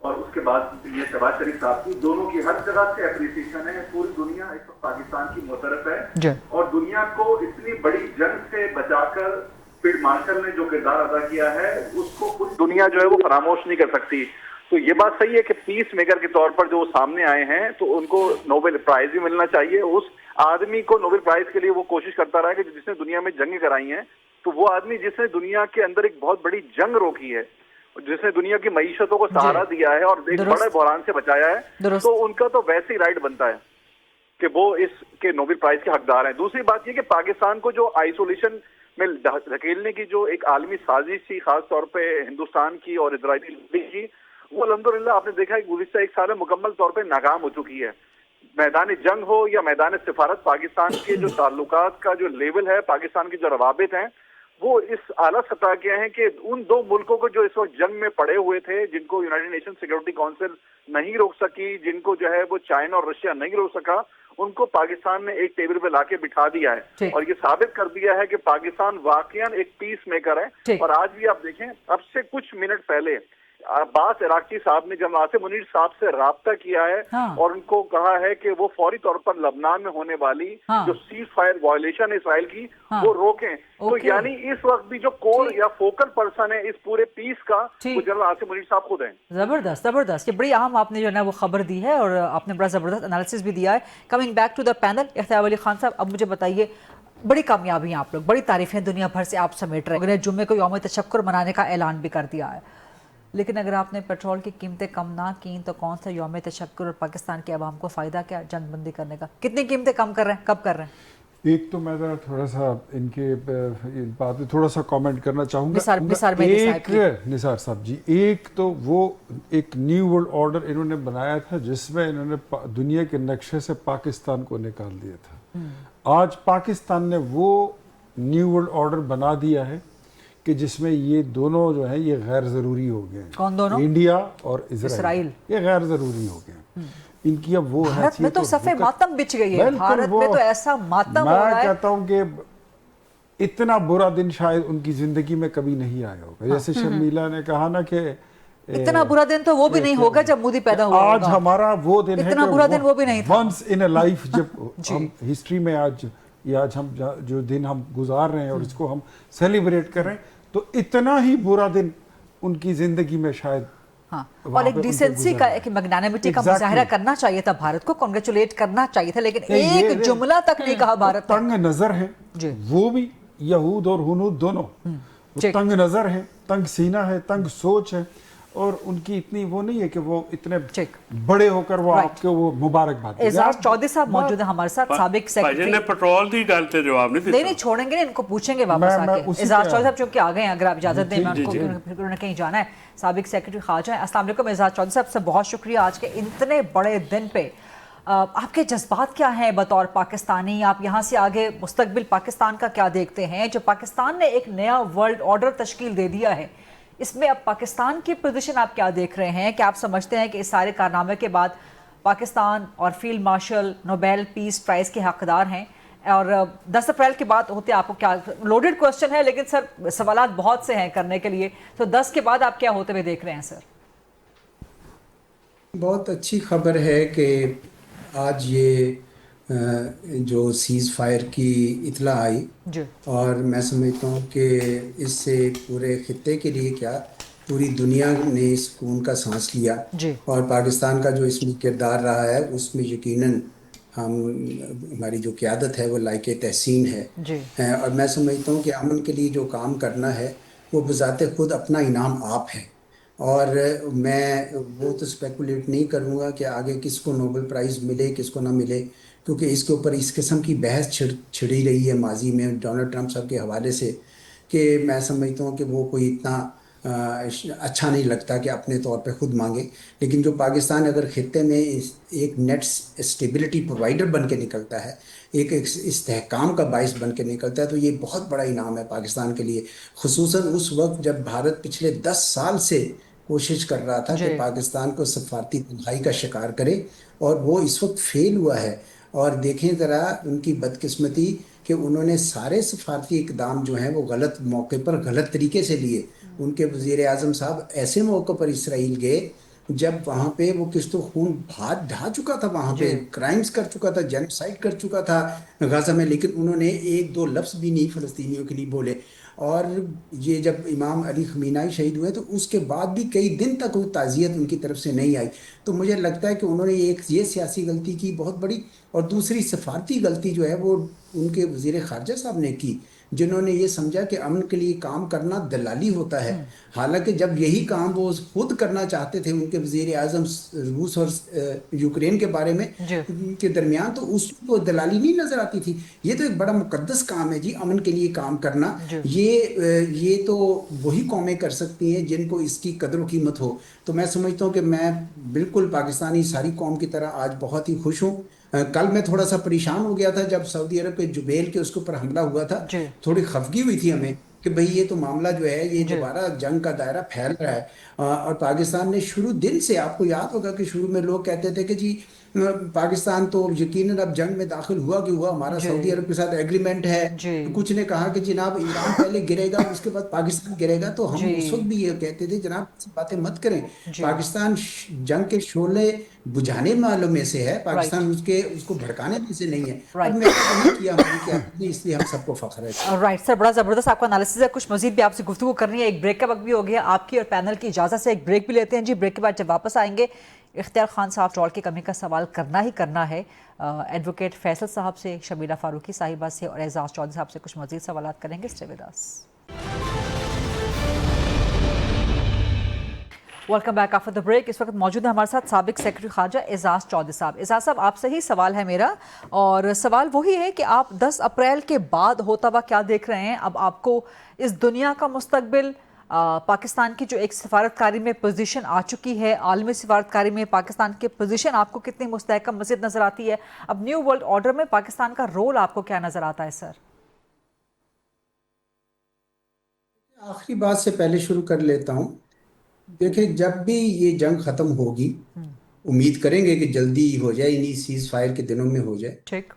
اور اس کے بعد یہ شہباز شریف صاحب کی. دونوں کی ہر جگہ سے اپریسیشن ہے. پوری دنیا اس وقت پاکستان کی مترف ہے اور دنیا کو اتنی بڑی جنگ سے بچا کر فیلڈ مارشل نے جو کردار ادا کیا ہے اس کو پوری دنیا جو ہے وہ فراموش نہیں کر سکتی. تو یہ بات صحیح ہے کہ پیس میکر کے طور پر جو وہ سامنے آئے ہیں تو ان کو نوبل پرائز بھی ملنا چاہیے. اس آدمی کو نوبل پرائز کے لیے وہ کوشش کرتا رہا کہ جس نے دنیا میں جنگیں کرائی ہیں، تو وہ آدمی جس نے دنیا کے اندر ایک بہت بڑی جنگ روکی ہے، جس نے دنیا کی معیشتوں کو سہارا دیا ہے اور ایک بڑے بحران سے بچایا ہے، تو ان کا تو ویسے ہی رائٹ بنتا ہے کہ وہ اس کے نوبل پرائز کے حقدار ہیں. دوسری بات یہ کہ پاکستان کو جو آئسولیشن میں دھکیلنے کی جو ایک عالمی سازش تھی، خاص طور پہ ہندوستان کی اور اسرائیل کی، وہ الحمدللہ آپ نے دیکھا ہے گزشتہ 1 سال میں مکمل طور پہ ناکام ہو چکی ہے. میدان جنگ ہو یا میدان سفارت، پاکستان کے جو تعلقات کا جو لیول ہے، پاکستان کے جو روابط ہیں، وہ اس اعلیٰ سطح کے ہیں کہ ان 2 ملکوں کو جو اس وقت جنگ میں پڑے ہوئے تھے، جن کو یونائیٹڈ نیشن سیکورٹی کونسل نہیں روک سکی، جن کو جو ہے وہ چائنا اور رشیا نہیں روک سکا، ان کو پاکستان نے ایک ٹیبل پہ لا کے بٹھا دیا ہے اور یہ ثابت کر دیا ہے کہ پاکستان واقعاً ایک پیس میکر ہے. اور آج بھی آپ دیکھیں، اب سے کچھ منٹ پہلے عباس عراقچی صاحب نے جنرل عاصم منیر صاحب سے رابطہ کیا ہے اور ان کو کہا ہے کہ وہ فوری طور پر لبنان میں ہونے والی جو سیز فائر وائلیشن ہے اسرائیل کی، وہ روکیں. تو یعنی اس وقت بھی جو کور یا فوکل پرسن ہے اس پورے پیس کا، وہ جنرل عاصم منیر صاحب خود ہیں. زبردست زبردست، یہ بڑی اہم آپ نے جو ہے نا وہ خبر دی ہے اور آپ نے بڑا زبردست انالیسس بھی دیا ہے. Coming back to the panel, Ikhtiar Ali Khan صاحب، اب مجھے بتائیے، بڑی کامیابی ہیں آپ لوگ، بڑی تعریفیں دنیا بھر سے آپ سمیٹ رہے ہیں. جمعے کو یوم تشکر منانے کا اعلان بھی کر دیا ہے، لیکن اگر آپ نے پیٹرول کی قیمتیں کم نہ کی تو کون سا یوم تشکر اور پاکستان کے عوام کو فائدہ کیا جنگ بندی کرنے کا؟ کتنی قیمتیں کم کر رہے ہیں، کب کر رہے ہیں؟ ایک تو میں ذرا تھوڑا سا ان کے بات میں تھوڑا سا کامنٹ کرنا چاہوں گا. نثار صاحب جی، ایک تو وہ ایک نیو ورلڈ آرڈر انہوں نے بنایا تھا جس میں انہوں نے دنیا کے نقشے سے پاکستان کو نکال دیا تھا. آج پاکستان نے وہ نیو ورلڈ آرڈر بنا دیا ہے کہ جس میں یہ دونوں جو ہیں یہ غیر ضروری ہو گئے ہیں. کون دونوں؟ انڈیا اور اسرائیل، یہ غیر ضروری ہو گئے ہیں. ان کی اب وہ بھارت میں تو صفحہ ماتم بچ گئی ہے، بھارت میں تو ایسا ماتم ہو رہا ہے. میں کہتا ہوں کہ اتنا برا دن شاید ان کی زندگی میں کبھی نہیں آیا ہوگا. جیسے شرمیلا نے کہا نا کہ اتنا برا دن تو وہ بھی نہیں ہوگا جب مودی پیدا ہوا. آج ہمارا وہ دن ہے، اتنا برا دن وہ بھی نہیں تھا. ونس ان اے لائف، جب ہم ہسٹری میں آج ہم جو دن ہم گزار رہے ہیں اور اس کو ہم سیلیبریٹ کر رہے ہیں، تو اتنا ہی برا دن ان کی زندگی میں شاید ہاں، اور ایک ڈیسنسی کا ایک میگنانیمٹی کا مظاہرہ کرنا چاہیے تھا بھارت کو، کنگریچولیٹ کرنا چاہیے تھا، لیکن ایک جملہ تک نہیں کہا بھارت نے. تنگ نظر ہیں وہ بھی، یہود اور ہنود دونوں تنگ نظر ہیں، تنگ سینہ ہے، تنگ سوچ ہے، اور ان کی اتنی وہ نہیں ہے کہ وہ اتنے بڑے ہو کر وہ آپ کو وہ مبارکباد دیں. اعزاز چودھری صاحب موجود ہیں ہمارے ساتھ، سابق سیکرٹری. نے پیٹرول دی ڈالتے جواب نہیں چھوڑیں گے، ان کو پوچھیں گے واپس آ کے. اعزاز چودھری صاحب چونکہ آ گئے ہیں، اگر آپ اجازت دیں، انہوں نے کہیں جانا ہے. سابق سیکرٹری خارجہ ہیں. السلام علیکم اعزاز چودھری صاحب، سے بہت شکریہ آج کے اتنے بڑے دن پہ. آپ کے جذبات کیا ہیں بطور پاکستانی؟ آپ یہاں سے آگے مستقبل پاکستان کا کیا دیکھتے ہیں؟ جو پاکستان نے ایک نیا ورلڈ آرڈر تشکیل دے دیا ہے، اس میں اب پاکستان کی پوزیشن آپ کیا دیکھ رہے ہیں؟ کہ آپ سمجھتے ہیں کہ اس سارے کارنامے کے بعد پاکستان اور فیلڈ مارشل نوبیل پیس پرائز کے حقدار ہیں؟ اور 10 اپریل کے بعد ہوتے آپ کو کیا، لوڈڈ کوسچن ہے لیکن سر سوالات بہت سے ہیں کرنے کے لیے، تو 10 کے بعد آپ کیا ہوتے ہوئے دیکھ رہے ہیں سر؟ بہت اچھی خبر ہے کہ آج یہ جو سیز فائر کی اطلاع آئی، اور میں سمجھتا ہوں کہ اس سے پورے خطے کے لیے کیا پوری دنیا نے سکون کا سانس لیا، اور پاکستان کا جو اس میں کردار رہا ہے اس میں یقیناً ہماری جو قیادت ہے وہ لائق تحسین ہے. اور میں سمجھتا ہوں کہ امن کے لیے جو کام کرنا ہے وہ بذات خود اپنا انعام آپ ہے، اور میں وہ تو اسپیکولیٹ نہیں کروں گا کہ آگے کس کو نوبل پرائز ملے کس کو نہ ملے، کیونکہ اس کے اوپر اس قسم کی بحث چھڑی رہی ہے ماضی میں ڈونلڈ ٹرمپ صاحب کے حوالے سے، کہ میں سمجھتا ہوں کہ وہ کوئی اتنا اچھا نہیں لگتا کہ اپنے طور پہ خود مانگے. لیکن جو پاکستان اگر خطے میں ایک نیٹ اسٹیبلٹی پرووائڈر بن کے نکلتا ہے، ایک استحکام کا باعث بن کے نکلتا ہے، تو یہ بہت بڑا انعام ہے پاکستان کے لیے، خصوصاً اس وقت جب بھارت پچھلے 10 سال سے کوشش کر رہا تھا کہ پاکستان کو سفارتی تنہائی کا شکار کرے، اور وہ اس وقت فیل ہوا ہے. اور دیکھیں ذرا ان کی بدقسمتی کہ انہوں نے سارے سفارتی اقدام جو ہیں وہ غلط موقع پر غلط طریقے سے لیے. ان کے وزیر اعظم صاحب ایسے موقع پر اسرائیل گئے جب وہاں پہ وہ کس تو خون ڈھا چکا تھا، وہاں پہ کرائمز کر چکا تھا، جینوسائیڈ کر چکا تھا غزہ میں، لیکن انہوں نے 1-2 لفظ بھی نہیں فلسطینیوں کے لیے بولے. اور یہ جب امام علی خمینائی شہید ہوئے تو اس کے بعد بھی کئی دن تک وہ تعزیت ان کی طرف سے نہیں آئی. تو مجھے لگتا ہے کہ انہوں نے ایک یہ سیاسی غلطی کی بہت بڑی، اور دوسری سفارتی غلطی جو ہے وہ ان کے وزیر خارجہ صاحب نے کی، جنہوں نے یہ سمجھا کہ امن کے لیے کام کرنا دلالی ہوتا ہے. حالانکہ جب یہی کام وہ خود کرنا چاہتے تھے ان کے وزیر اعظم روس اور یوکرین کے بارے میں کے درمیان، تو اس کو دلالی نہیں نظر آتی تھی. یہ تو ایک بڑا مقدس کام ہے جی، امن کے لیے کام کرنا. یہ تو وہی قومیں کر سکتی ہیں جن کو اس کی قدر و قیمت ہو. تو میں سمجھتا ہوں کہ میں بالکل پاکستانی ساری قوم کی طرح آج بہت ہی خوش ہوں. کل میں تھوڑا سا پریشان ہو گیا تھا جب سعودی عرب کے جبیل کے اس کے اوپر حملہ ہوا تھا، تھوڑی خفگی ہوئی تھی ہمیں کہ بھئی یہ تو معاملہ جو ہے یہ دوبارہ جنگ کا دائرہ پھیل رہا ہے. اور پاکستان نے شروع دن سے، آپ کو یاد ہوگا کہ شروع میں لوگ کہتے تھے کہ جی پاکستان تو یقیناً اب جنگ میں داخل ہوا کہ ہوا، ہمارا سعودی عرب کے ساتھ ایگریمنٹ ہے. کچھ نے کہا کہ جناب ایران پہلے گرے گا اس کے بعد پاکستان گرے گا. تو ہم اس وقت بھی یہ کہتے تھے جناب باتیں مت کریں، پاکستان جنگ کے شعلے بجھانے والوں میں سے ہے، پاکستان اس کو بھڑکانے میں سے نہیں ہے. اب میں نے کیا اس لیے ہم سب کو فخر ہے. رائٹ سر، بڑا زبردست آپ کا انالیسس ہے. کچھ مزید بھی آپ سے گفتگو کرنی ہے. ایک بریک کا وقت بھی ہو گیا آپ کی اور پینل کی اجازت سے ایک بریک بھی لیتے ہیں جی. بریک کے بعد جب واپس آئیں گے اختیار خان صاحب ٹرول کی کمی کا سوال کرنا ہی کرنا ہے، ایڈوکیٹ فیصل صاحب سے، شبیلہ فاروقی صاحبہ سے اور اعزاز چودھری صاحب سے کچھ مزید سوالات کریں گے. Stay with us. Welcome back after the break. اس وقت موجود ہے ہمارے ساتھ سابق سیکرٹری خارجہ اعزاز چودھری صاحب. اعزاز صاحب آپ سے ہی سوال ہے میرا، اور سوال وہی ہے کہ آپ 10 اپریل کے بعد ہوتا ہوا کیا دیکھ رہے ہیں؟ اب آپ کو اس دنیا کا مستقبل، پاکستان کی جو ایک سفارتکاری میں پوزیشن آ چکی ہے، عالمی سفارتکاری میں پاکستان کی پوزیشن آپ کو کتنی مستحکم مزید نظر آتی ہے؟ اب نیو ورلڈ آرڈر میں پاکستان کا رول آپ کو کیا نظر آتا ہے سر؟ آخری بات سے پہلے شروع کر لیتا ہوں. دیکھیں جب بھی یہ جنگ ختم ہوگی، امید کریں گے کہ جلدی ہو جائے، انہی سیز فائر کے دنوں میں ہو جائے، ٹھیک،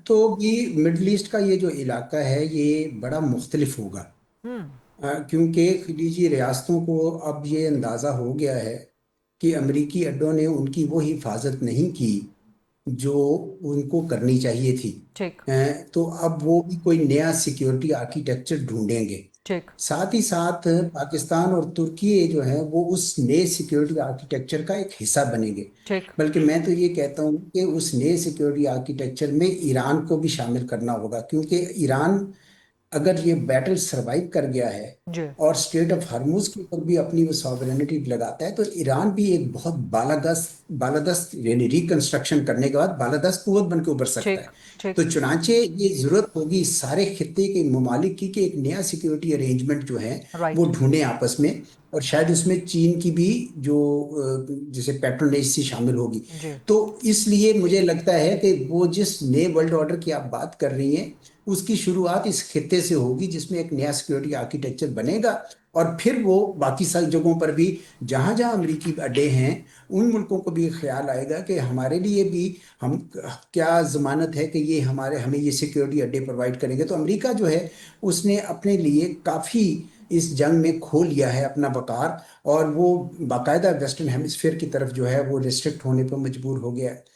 تو بھی مڈل ایسٹ کا یہ جو علاقہ ہے یہ بڑا مختلف ہوگا، کیونکہ خلیجی ریاستوں کو اب یہ اندازہ ہو گیا ہے کہ امریکی اڈوں نے ان کی وہ حفاظت نہیں کی جو ان کو کرنی چاہیے تھی. تو اب وہ بھی کوئی نیا سیکیورٹی آرکیٹیکچر ڈھونڈیں گے. साथ ही साथ पाकिस्तान और तुर्की जो है वो उस नए सिक्योरिटी आर्किटेक्चर का एक हिस्सा बनेंगे। बल्कि मैं तो ये कहता हूँ कि उस नए सिक्योरिटी आर्किटेक्चर में ईरान को भी शामिल करना होगा, क्योंकि ईरान अगर ये बैटल सरवाइव कर गया है और स्ट्रेट ऑफ हॉर्मुज के ऊपर भी अपनी वो सॉवरेनिटी लगाता है, तो ईरान भी एक बहुत बालादस्त यानी रिकंस्ट्रक्शन करने के बाद बालादस्त कुव्वत बन के उभर सकता है। तो चुनांचे ये जरूरत होगी सारे खित्ते के ममालिक की कि एक नया सिक्योरिटी अरेंजमेंट जो है वो ढूंढे आपस में, और शायद उसमें चीन की भी जो जैसे पैट्रोनेज से शामिल होगी। तो इसलिए मुझे लगता है कि वो जिस नए वर्ल्ड ऑर्डर की आप बात कर रही हैं उसकी शुरुआत इस खित्ते से होगी, जिसमें एक नया सिक्योरिटी आर्किटेक्चर बनेगा, और फिर वो बाकी सारी जगहों पर भी जहाँ जहाँ अमेरिकी अड्डे हैं उन मुल्कों को भी ख्याल आएगा कि हमारे लिए भी हम क्या ज़मानत है कि ये हमें ये सिक्योरिटी अड्डे प्रोवाइड करेंगे। तो अमेरिका जो है उसने अपने लिए काफ़ी इस जंग में खो लिया है अपना वक़ार, और वो बाकायदा वेस्टर्न हेमिस्फीयर की तरफ जो है वो रिस्ट्रिक्ट होने पर मजबूर हो गया है।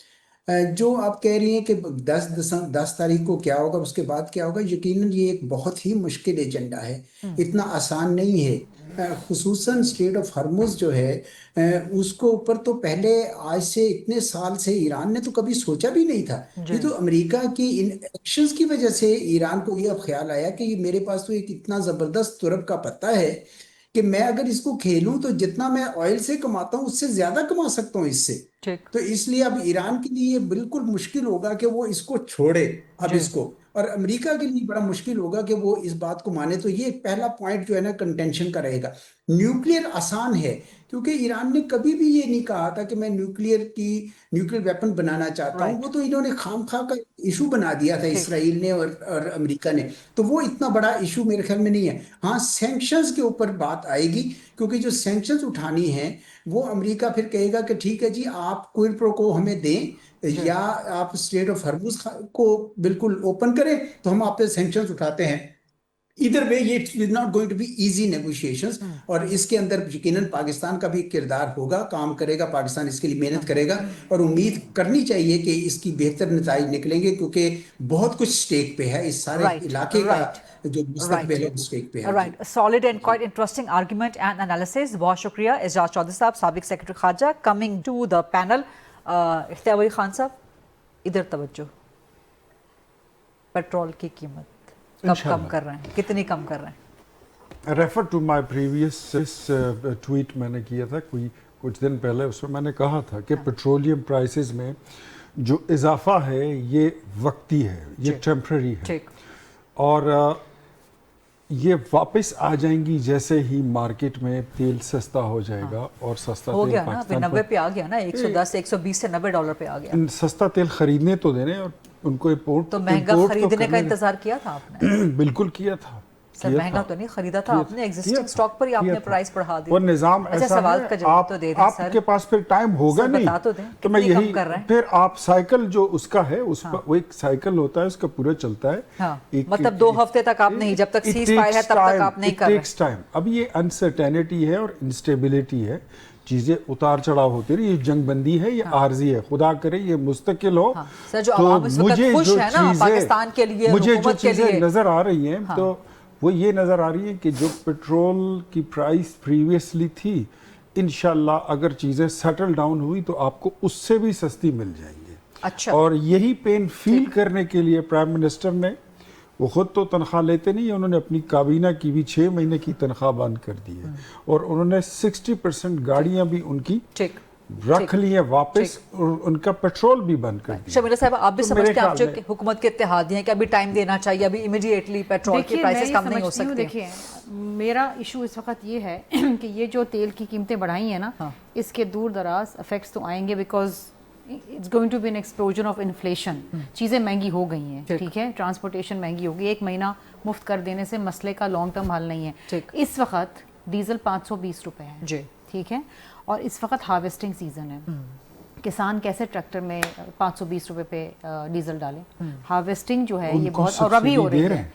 जो आप कह रही हैं कि 10 तारीख को क्या होगा, उसके बाद क्या होगा, यकीनन ये एक बहुत ही मुश्किल एजेंडा है, इतना आसान नहीं है। खुसूसन स्ट्रेट ऑफ हॉर्मुज जो है उसको ऊपर तो पहले आज से इतने साल से ईरान ने तो कभी सोचा भी नहीं था। ये तो अमेरिका की इन एक्शंस की वजह से ईरान को ये अब ख्याल आया कि मेरे पास तो एक इतना ज़बरदस्त तुरब का पत्ता है कि मैं अगर इसको खेलूं तो जितना मैं ऑयल से कमाता हूं उससे ज्यादा कमा सकता हूं इससे। तो इसलिए अब ईरान के लिए बिल्कुल मुश्किल होगा कि वो इसको छोड़े अब इसको, और अमेरिका के लिए बड़ा मुश्किल होगा कि वो इस बात को माने। तो ये पहला पॉइंट जो है ना कंटेंशन का रहेगा। न्यूक्लियर आसान है क्योंकि ईरान ने कभी भी ये नहीं कहा था कि मैं न्यूक्लियर वेपन बनाना चाहता हूँ। वो तो इन्होंने खामखा का इशू बना दिया था इसराइल ने और अमेरिका ने, तो वो इतना बड़ा इशू मेरे ख्याल में नहीं है। हाँ, सैंक्शंस के ऊपर बात आएगी, क्योंकि जो सैंक्शंस उठानी है वो अमेरिका फिर कहेगा कि ठीक है जी आप क्विड प्रो को हमें दें या आप स्ट्रेट ऑफ हॉर्मुज को बिल्कुल ओपन करें तो हम आप पे सैंक्शंस उठाते हैं। इधर वे ये is not going to be easy negotiations, और इसके अंदर यकीनन पाकिस्तान का भी किरदार होगा, काम करेगा पाकिस्तान, इसके लिए मेहनत करेगा, और उम्मीद करनी चाहिए कि इसकी बेहतर नतीजे निकलेंगे, क्योंकि बहुत कुछ स्टेक पे है इस सारे इलाके का जो मुस्तकबिल है स्टेक पे है। Right, solid and quite interesting argument and analysis. बहुत शुक्रिया एजाज चौधरी साहब, साबिक सेक्रेटरी खारजा। Coming to the panel, Ikhtiar Wali Khan साहब, इधर तवज्जो। पेट्रोल की कीमत कब कम कर रहे हैं, कितनी कम कर रहे हैं? Refer to my previous tweet मैंने किया था कुछ दिन पहले, उसमें मैंने कहा था कि पेट्रोलियम प्राइसेस में जो इजाफा है ये वक्ती है, ये टेम्पररी है, और ये वापस आ जाएंगी जैसे ही मार्केट में तेल सस्ता हो जाएगा। और सस्ता हो तेल गया ना, 90 पे आ गया ना, 110 से 120 से $90 पे आ गया। सस्ता तेल खरीदने तो देने, और उनको इंपोर्ट तो महंगा खरीदने का इंतजार किया था आपने? बिल्कुल किया था सर, महंगा तो नहीं खरीदा था आपने, एग्जिस्टिंग स्टॉक पर ही आपने प्राइस बढ़ा दी। वो निजाम ऐसा सवाल का जवाब तो दे दें सर, आपके पास फिर टाइम होगा नहीं, बता तो दें, तो मैं यही कर रहे हैं? फिर आप साइकिल जो उसका है उस पर वो एक साइकिल होता है, उसका पूरा चलता है। मतलब 2 हफ्ते तक आप नहीं, जब तक सीज फायर है तब तक आप नहीं कर रहे। Takes time. अब ये अनसर्टेनिटी है और इंस्टेबिलिटी है, चीजें उतार चढ़ाव होती रही। ये जंगबंदी है, ये आर्जी है, खुदा करे ये मुस्तकिल हो। सर, जो आवाम इस वक्त खुश है ना पाकिस्तान के लिए, मुझे जो हुकूमत के लिए चीजें नजर आ रही हैं तो वो ये नज़र आ रही है कि जो पेट्रोल की प्राइस प्रीवियसली थी, इंशाल्लाह अगर चीज़ें सेटल डाउन हुई तो आपको उससे भी सस्ती मिल जाएंगी। अच्छा। और यही पेन फील करने के लिए प्राइम मिनिस्टर ने, वो खुद तो तनख्वाह लेते नहीं है, उन्होंने अपनी काबीना की भी 6 महीने की तनख्वाह बंद कर दी है, और उन्होंने 60% गाड़ियाँ भी उनकी रख ली है वापस, और उनका पेट्रोल भी बंद कर दिया। शमीला साहब, आप भी समझते हैं, आप जो हुकूमत के इत्तेहादी हैं, कि अभी टाइम देना चाहिए, अभी इमीडिएटली पेट्रोल की प्राइसेस कम नहीं हो सकती? देखिए, मेरा इशू इस वक्त ये है कि ये जो तेल की कीमतें बढ़ाई हैं ना, इसके दूर दराज इफेक्ट्स तो आएंगे, because it's going to be an explosion of inflation. चीज़ें महंगी हो गई हैं, ठीक है, ट्रांसपोर्टेशन महंगी होगी, 1 महीना मुफ्त कर देने से मसले का लॉन्ग टर्म हल नहीं है। इस वक्त डीजल 520 रुपए है, ठीक है, और इस वक्त हार्वेस्टिंग सीजन है। किसान कैसे ट्रैक्टर में 520 रुपए पे डीजल डालें? हार्वेस्टिंग जो है ये बहुत, और अभी हो रही है।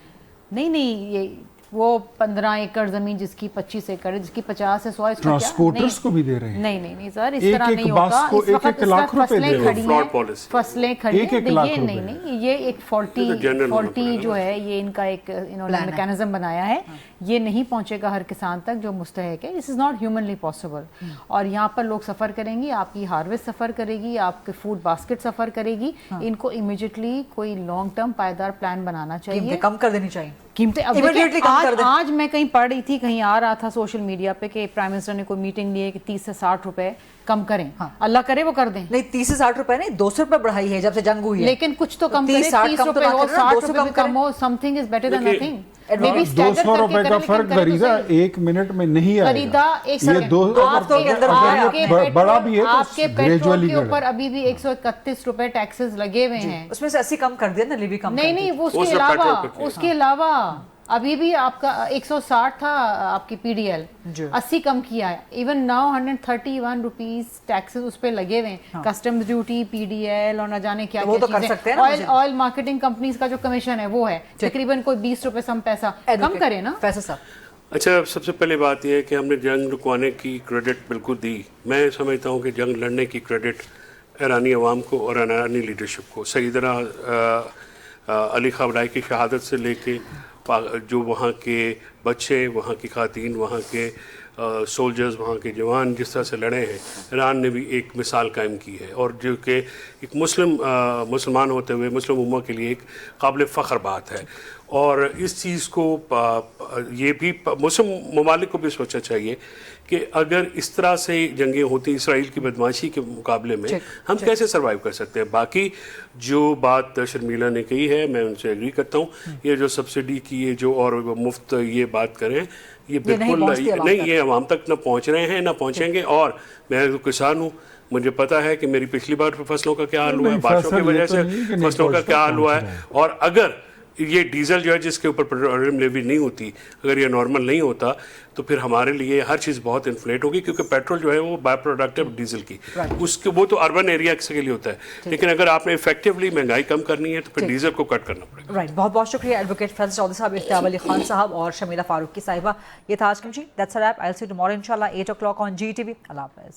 नहीं, ये वो 15 एकड़ जमीन जिसकी 25 एकड़ है, जिसकी 50 से 100, ट्रांसपोर्टर्स को भी दे रहे हैं। नहीं सर, इस तरह नहीं होगा। इस वक्त फसलें खड़ी हैं, फसलें खड़ी हैं, ये नहीं, ये एक फॉल्टी जो है, ये इनका एक इन्होंने मैकेनिज्म बनाया है। یہ نہیں پہنچے گا ہر کسان تک جو مستحق ہے. دس از ناٹ ہیومنلی پاسبل. اور یہاں پر لوگ سفر کریں گی, آپ کی ہارویسٹ سفر کرے گی, آپ کے فوڈ باسکٹ سفر کرے گی. ان کو امیجیٹلی کوئی لانگ ٹرم پائیدار پلان بنانا چاہیے, کم کر دینی چاہیے قیمتیں. آج میں کہیں پڑھ رہی تھی, کہیں آ رہا تھا سوشل میڈیا پہ کہ پرائم منسٹر نے کوئی میٹنگ لی ہے کہ 30 سے 60 روپے کم کریں. اللہ کرے وہ کر دیں. نہیں 30 سے 60 روپے نہیں, 200 روپے بڑھائی ہے جب سے جنگ ہوئی ہے, لیکن کچھ تو کم کریں. 30 روپے ہو, 60 روپے کم ہو, something is better than nothing. 200 روپے کا فرق غریدہ 1 منٹ میں نہیں آئے گا. یہ بڑا بھی ہے, آپ کے پیٹرول کے اوپر ابھی بھی 131 روپے ٹیکسز لگے ہوئے ہیں. اس میں سے 80 کم کر دیا نا, لیوی کم. نہیں وہ اس کے علاوہ ابھی بھی آپ کا 160 تھا آپ کی پی ڈی ایل, 80 کم کیا ہے. ایون ناؤ 131 روپیز ٹیکسز اس پہ لگے ہوئے ہیں. Customs duty, P D L اور نہ جانے کیا چیزیں. آئل مارکیٹنگ کمپنیز کا جو کمیشن ہے وہ ہے تقریباً کوئی 20 روپے سم پیسہ کم کرے نا. اچھا, سب سے پہلے بات یہ ہے کہ ہم نے جنگ رکوانے کی کریڈٹ بالکل دی. میں سمجھتا ہوں کہ جنگ لڑنے کی کریڈٹ ایرانی عوام کو اور ایرانی لیڈرشپ کو. سیدنا علی خامنہئی کی شہادت سے لے کے جو وہاں کے بچے, وہاں کی خواتین, وہاں کے سولجرز, وہاں کے جوان جس طرح سے لڑے ہیں, ایران نے بھی ایک مثال قائم کی ہے, اور جو کہ ایک مسلمان ہوتے ہوئے مسلم امت کے لیے ایک قابل فخر بات ہے. اور اس چیز کو یہ بھی مسلم ممالک کو بھی سوچنا چاہیے کہ اگر اس طرح سے جنگیں ہوتی اسرائیل کی بدمعاشی کے مقابلے میں, ہم کیسے سروائیو کر سکتے ہیں. باقی جو بات شرمیلا نے کہی ہے میں ان سے ایگری کرتا ہوں. یہ جو سبسڈی کی ہے جو اور مفت یہ بات کریں, یہ بالکل نہیں, یہ عوام تک نہ پہنچ رہے ہیں نہ پہنچیں گے. اور میں تو کسان ہوں, مجھے پتا ہے کہ میری پچھلی بار فصلوں کا کیا حال ہوا ہے, بارشوں کی وجہ سے فصلوں کا کیا حال ہوا ہے. اور اگر یہ ڈیزل جو ہے جس کے اوپر پیٹرولیم لیوی نہیں ہوتی, اگر یہ نارمل نہیں ہوتا تو پھر ہمارے لیے ہر چیز بہت انفلیٹ ہوگی, کیونکہ پیٹرول جو ہے وہ بائی پروڈکٹ ہے ڈیزل کی. اس کے وہ تو اربن ایریا کے لیے ہوتا ہے, لیکن اگر آپ نے افیکٹولی مہنگائی کم کرنی ہے تو پھر ڈیزل کو کٹ کرنا پڑے گا. رائٹ, بہت بہت شکریہ ایڈوکیٹ فیض چودھری صاحب, افتیاب علی خان صاحب اور شمیلہ فاروقی صاحبہ. یہ تھا آج کا جی. That's a wrap. I will see you tomorrow انشاءاللہ 8 o'clock on GTV. اللہ حافظ.